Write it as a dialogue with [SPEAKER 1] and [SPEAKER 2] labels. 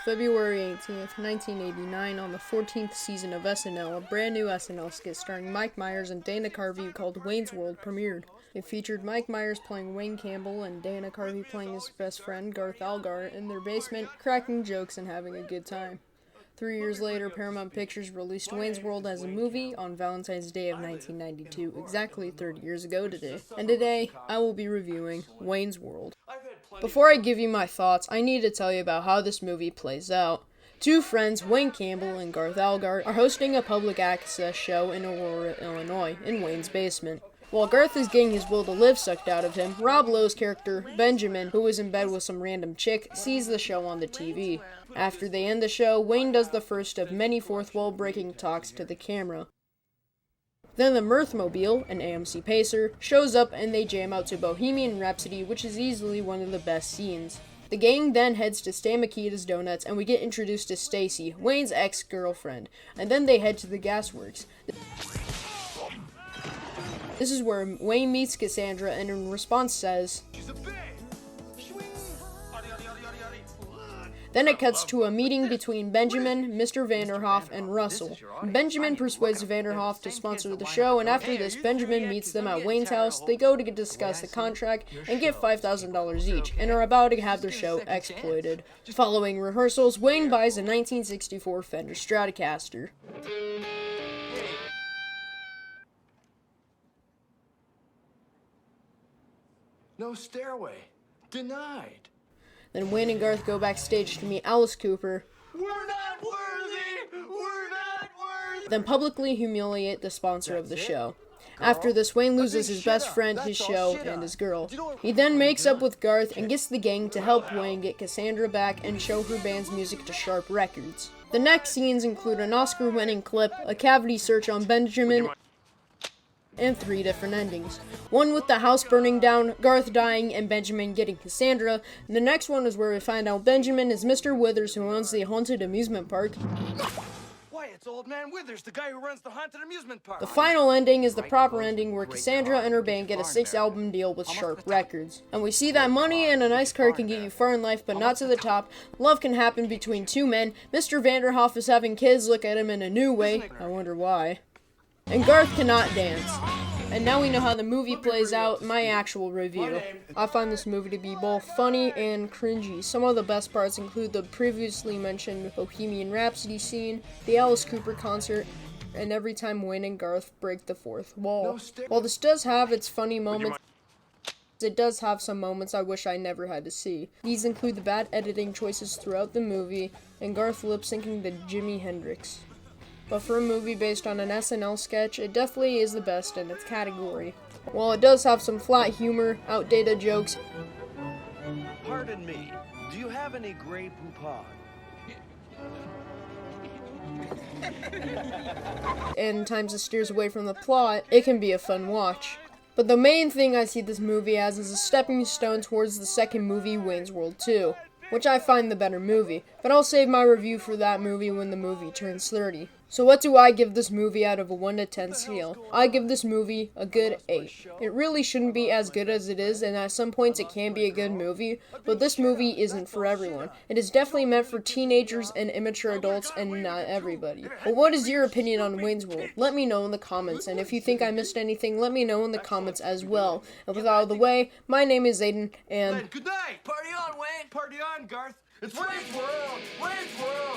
[SPEAKER 1] February 18th, 1989, on the 14th season of SNL, a brand new SNL skit starring Mike Myers and Dana Carvey called Wayne's World premiered. It featured Mike Myers playing Wayne Campbell and Dana Carvey playing his best friend, Garth Algar, in their basement, cracking jokes and having a good time. 3 years later, Paramount Pictures released Wayne's World as a movie on Valentine's Day of 1992, exactly 30 years ago today. And today, I will be reviewing Wayne's World. Before I give you my thoughts, I need to tell you about how this movie plays out. Two friends, Wayne Campbell and Garth Algar, are hosting a public access show in Aurora, Illinois, in Wayne's basement. While Garth is getting his will to live sucked out of him, Rob Lowe's character, Benjamin, who is in bed with some random chick, sees the show on the TV. After they end the show, Wayne does the first of many fourth wall breaking talks to the camera. Then the Mirthmobile, an AMC Pacer, shows up and they jam out to Bohemian Rhapsody, which is easily one of the best scenes. The gang then heads to Stan Mikita's Donuts and we get introduced to Stacy, Wayne's ex-girlfriend, and then they head to the gasworks. This is where Wayne meets Cassandra and in response says, Then it cuts to a meeting between Benjamin, Mr. Vanderhoff, and Russell. Benjamin persuades Vanderhoff to sponsor the show, and after this, Benjamin meets them at Wayne's house. They go to discuss the contract and get $5,000 each, and are about to have their show exploited. Following rehearsals, Wayne buys a 1964 Fender Stratocaster.
[SPEAKER 2] No stairway. Denied.
[SPEAKER 1] Then Wayne and Garth go backstage to meet Alice Cooper.
[SPEAKER 2] We're not worthy! We're not worthy!
[SPEAKER 1] Then publicly humiliate the sponsor of the show. After this, Wayne loses his best friend, his show, and his girl. He then makes up with Garth and gets the gang to help Wayne get Cassandra back and show her band's music to Sharp Records. The next scenes include an Oscar-winning clip, a cavity search on Benjamin, and 3 different endings. One with the house burning down, Garth dying, and Benjamin getting Cassandra. And the next one is where we find out Benjamin is Mr. Withers, who owns the haunted amusement park.
[SPEAKER 2] Why, it's Old Man Withers, the guy who runs the haunted amusement park.
[SPEAKER 1] The final ending is the proper ending where Cassandra and her band get a 6-album deal with Sharp Records. And we see that money and a nice car can get you far in life, but not to the top. Love can happen between two men. Mr. Vanderhoff is having kids look at him in a new way. I wonder why. And Garth cannot dance. And now we know how the movie plays out, my actual review. I find this movie to be both funny and cringy. Some of the best parts include the previously mentioned Bohemian Rhapsody scene, the Alice Cooper concert, and every time Wayne and Garth break the fourth wall. While this does have its funny moments, it does have some moments I wish I never had to see. These include the bad editing choices throughout the movie, and Garth lip-syncing to Jimi Hendrix. But for a movie based on an SNL sketch, it definitely is the best in its category. While it does have some flat humor, outdated jokes,
[SPEAKER 2] Pardon me, do you have any Grey Poupon?
[SPEAKER 1] and times it steers away from the plot, it can be a fun watch. But the main thing I see this movie as is a stepping stone towards the second movie, Wayne's World 2, which I find the better movie, but I'll save my review for that movie when the movie turns 30. So what do I give this movie out of a 1 to 10 scale? I give this movie a good 8. It really shouldn't be as good as it is, and at some points it can be a good movie, but this movie isn't for everyone. It is definitely meant for teenagers and immature adults and not everybody. But what is your opinion on Wayne's World? Let me know in the comments, and if you think I missed anything, let me know in the comments as well. And with out of the way, my name is Aidan, and
[SPEAKER 2] Good night! Party on, Wayne! Party on, Garth! It's Wayne's World! Wayne's World!